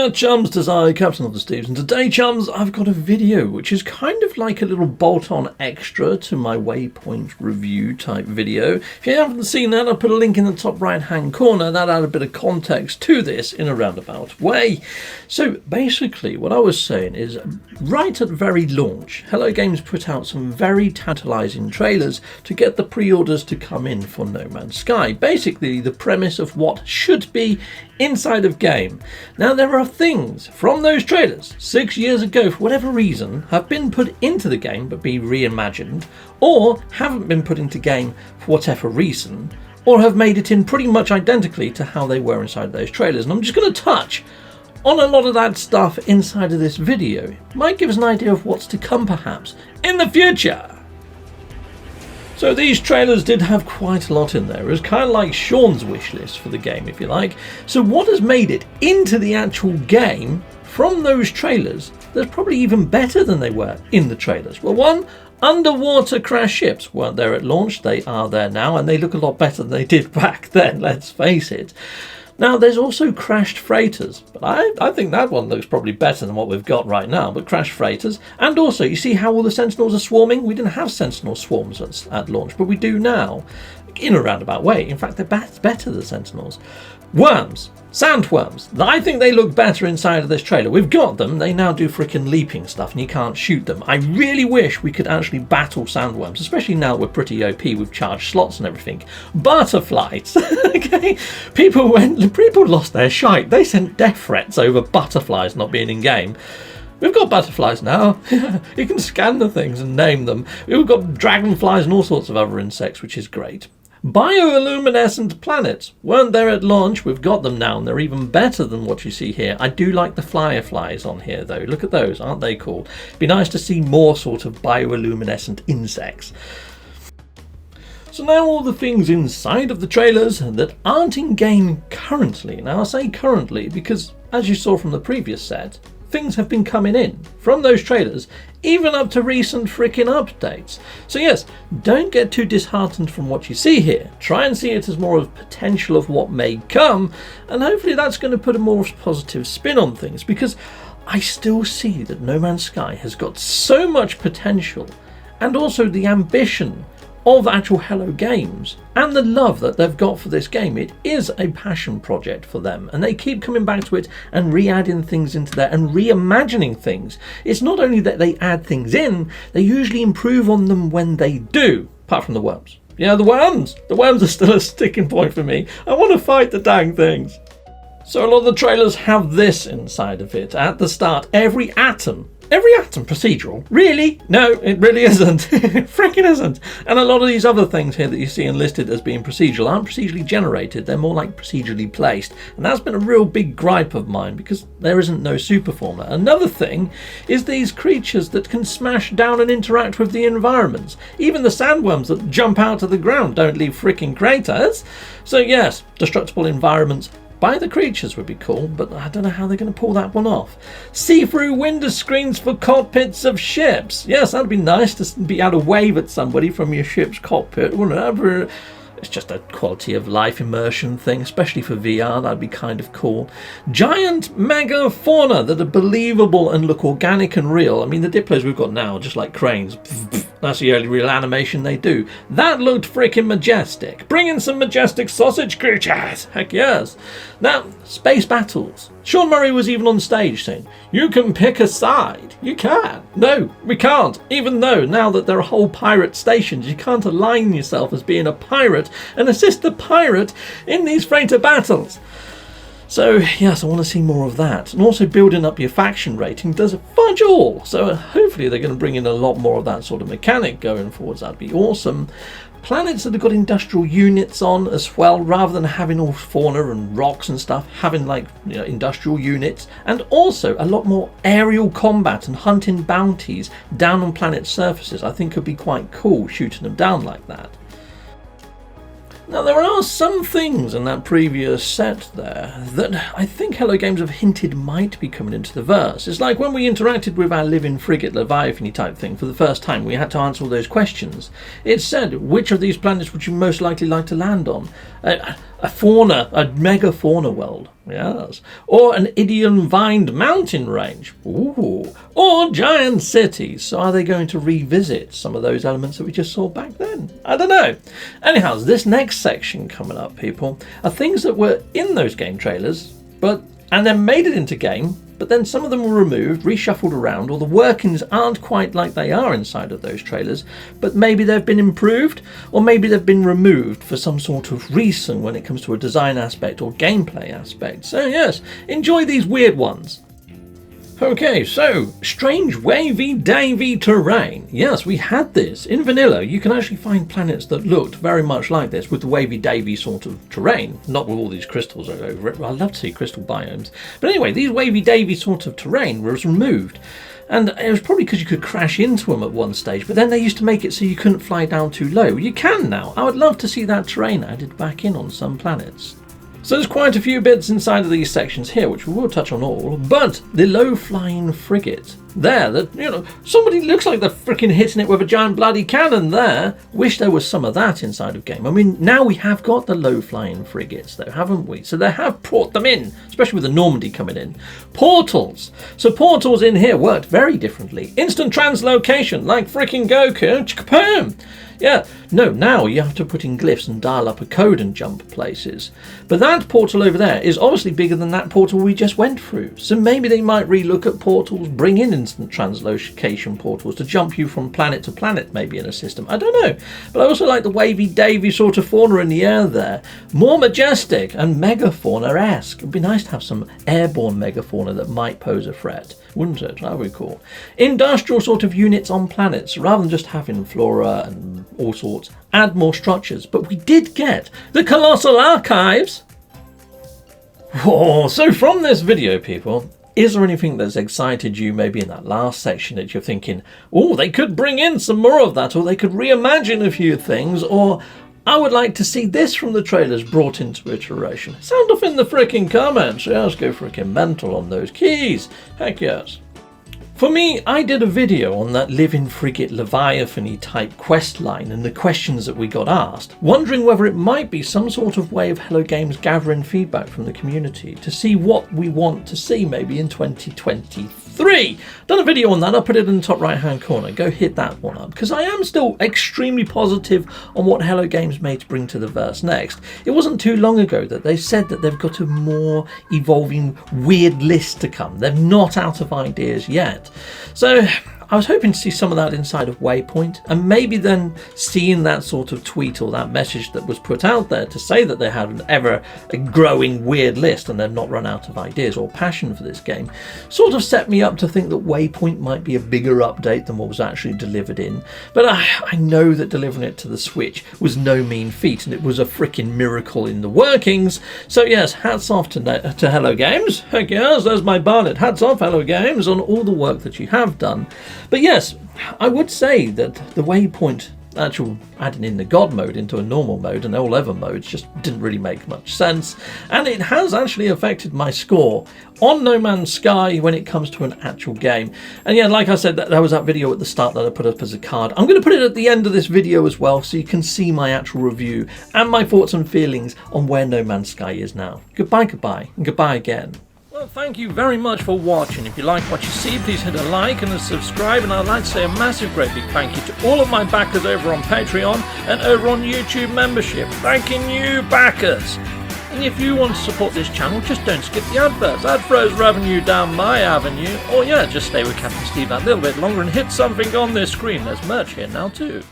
there, chums, Desire, Captain of the Steves, and today, chums, I've got a video which is kind of like a little bolt-on extra to my Waypoint review type video. If you haven't seen that, I'll put a link in the top right-hand corner that add a bit of context to this in a roundabout way. So basically, what I was saying is, right at very launch, Hello Games put out some very tantalising trailers to get the pre-orders to come in for No Man's Sky. Basically, the premise of what should be inside of game. Now, there are things from those trailers 6 years ago, for whatever reason, have been put into the game but be reimagined, or haven't been put into game for whatever reason, or have made it in pretty much identically to how they were inside those trailers. And I'm just going to touch on a lot of that stuff inside of this video. It might give us an idea of what's to come perhaps in the future. So these trailers did have quite a lot in there. It was kind of like Sean's wish list for the game, if you like. So what has made it into the actual game from those trailers that's probably even better than they were in the trailers? Well, one, underwater crash ships weren't there at launch. They are there now, and they look a lot better than they did back then, let's face it. Now, there's also crashed freighters, but I think that one looks probably better than what we've got right now, but crashed freighters. And also, you see how all the Sentinels are swarming? We didn't have Sentinel swarms at launch, but we do now, in a roundabout way. In fact, they're better than Sentinels. Worms, sandworms. I think they look better inside of this trailer. We've got them. They now do freaking leaping stuff and you can't shoot them. I really wish we could actually battle sandworms, especially now we're pretty OP with charged slots and everything. Butterflies. Okay, people lost their shite. They sent death threats over butterflies not being in game. We've got butterflies now. You can scan the things and name them. We've got dragonflies and all sorts of other insects, which is great. Bioluminescent planets weren't there at launch. We've got them now, and they're even better than what you see here. I do like the fireflies on here, though. Look at those, aren't they cool? Be nice to see more sort of bioluminescent insects. So now all the things inside of the trailers that aren't in game currently. Now I say currently because, as you saw from the previous set, things have been coming in from those trailers, even up to recent freaking updates. So yes, don't get too disheartened from what you see here. Try and see it as more of potential of what may come, and hopefully that's going to put a more positive spin on things, because I still see that No Man's Sky has got so much potential, and also the ambition of actual Hello Games and the love that they've got for this game. It is a passion project for them, and they keep coming back to it and re-adding things into there and reimagining things. It's not only that they add things in, they usually improve on them when they do, apart from the worms. Yeah, the worms are still a sticking point for me. I want to fight the dang things. So a lot of the trailers have this inside of it at the start. Every atom procedural? Really? No, it really isn't. It freaking isn't. And a lot of these other things here that you see enlisted as being procedural aren't procedurally generated. They're more like procedurally placed. And that's been a real big gripe of mine, because there isn't no super formula. Another thing is these creatures that can smash down and interact with the environments. Even the sandworms that jump out of the ground don't leave freaking craters. So yes, destructible environments by the creatures would be cool, but I don't know how they're going to pull that one off. See-through window screens for cockpits of ships. Yes, that'd be nice to be able to wave at somebody from your ship's cockpit, wouldn't it? It's just a quality of life immersion thing, especially for VR. That'd be kind of cool. Giant mega fauna that are believable and look organic and real. I mean, the Diplos we've got now are just like cranes. That's the only real animation they do. That looked freaking majestic. Bring in some majestic sausage creatures. Heck yes. Now, space battles. Sean Murray was even on stage saying, you can pick a side. You can. No, we can't. Even though now that there are whole pirate stations, you can't align yourself as being a pirate and assist the pirate in these freighter battles. So yes, I want to see more of that. And also building up your faction rating does fudge all. So hopefully they're going to bring in a lot more of that sort of mechanic going forwards. That'd be awesome. Planets that have got industrial units on as well, rather than having all fauna and rocks and stuff, having like, you know, industrial units, and also a lot more aerial combat and hunting bounties down on planet surfaces. I think could be quite cool, shooting them down like that. Now, there are some things in that previous set there that I think Hello Games have hinted might be coming into the verse. It's like when we interacted with our living frigate Leviathan type thing for the first time, we had to answer all those questions. It said, which of these planets would you most likely like to land on? A mega fauna world. Yes. Or an idiom-vined mountain range. Ooh. Or giant cities. So are they going to revisit some of those elements that we just saw back then? I don't know. Anyhow, this next section coming up, people, are things that were in those game trailers, and then made it into game, but then some of them were removed, reshuffled around, or the workings aren't quite like they are inside of those trailers, but maybe they've been improved, or maybe they've been removed for some sort of reason when it comes to a design aspect or gameplay aspect. So yes, enjoy these weird ones. Okay, so strange wavy davy terrain. Yes, we had this. In vanilla, you can actually find planets that looked very much like this with the wavy davy sort of terrain. Not with all these crystals over it. I'd love to see crystal biomes. But anyway, these wavy davy sort of terrain was removed. And it was probably because you could crash into them at one stage, but then they used to make it so you couldn't fly down too low. You can now. I would love to see that terrain added back in on some planets. So there's quite a few bits inside of these sections here, which we will touch on all, but the low-flying frigate there, that, somebody looks like they're freaking hitting it with a giant bloody cannon there. Wish there was some of that inside of game. I mean, now we have got the low-flying frigates though, haven't we? So they have brought them in, especially with the Normandy coming in. Portals. So portals in here worked very differently. Instant translocation, like freaking Goku. Kaboom! Yeah, no, now you have to put in glyphs and dial up a code and jump places. But that portal over there is obviously bigger than that portal we just went through. So maybe they might relook at portals, bring in instant translocation portals to jump you from planet to planet maybe in a system. I don't know. But I also like the wavy davy sort of fauna in the air there. More majestic and megafauna-esque. It'd be nice to have some airborne megafauna that might pose a threat, wouldn't it? That would be cool. Industrial sort of units on planets, rather than just having flora and all sorts, add more structures. But we did get the Colossal Archives. Whoa, so from this video, people, is there anything that's excited you maybe in that last section that you're thinking, oh, they could bring in some more of that, or they could reimagine a few things, or I would like to see this from the trailers brought into iteration? Sound off in the frickin' comments. Yes, go frickin' mental on those keys. Heck yes. For me, I did a video on that living frigate Leviathan-y type quest line and the questions that we got asked, wondering whether it might be some sort of way of Hello Games gathering feedback from the community to see what we want to see maybe in 2023. Done a video on that, I'll put it in the top right hand corner, go hit that one up, because I am still extremely positive on what Hello Games may bring to the verse next. It wasn't too long ago that they said that they've got a more evolving weird list to come. They're not out of ideas yet. So I was hoping to see some of that inside of Waypoint, and maybe then seeing that sort of tweet or that message that was put out there to say that they had an ever growing weird list and they've not run out of ideas or passion for this game sort of set me up to think that Waypoint might be a bigger update than what was actually delivered in. But I know that delivering it to the Switch was no mean feat, and it was a freaking miracle in the workings. So yes, hats off to Hello Games. Heck yes, there's my Barnet. Hats off, Hello Games, on all the work that you have done. But yes, I would say that the Waypoint actual adding in the God mode into a normal mode and all other modes just didn't really make much sense, and it has actually affected my score on No Man's Sky when it comes to an actual game. And yeah, like I said, that was that video at the start that I put up as a card. I'm going to put it at the end of this video as well, so you can see my actual review and my thoughts and feelings on where No Man's Sky is now. Goodbye, and goodbye again. Well, thank you very much for watching. If you like what you see, please hit a like and a subscribe, and I'd like to say a massive great big thank you to all of my backers over on Patreon and over on YouTube membership. Thanking you, backers! And if you want to support this channel, just don't skip the adverts. That throws revenue down my avenue. Or yeah, just stay with Captain Steve that little bit longer and hit something on this screen. There's merch here now too.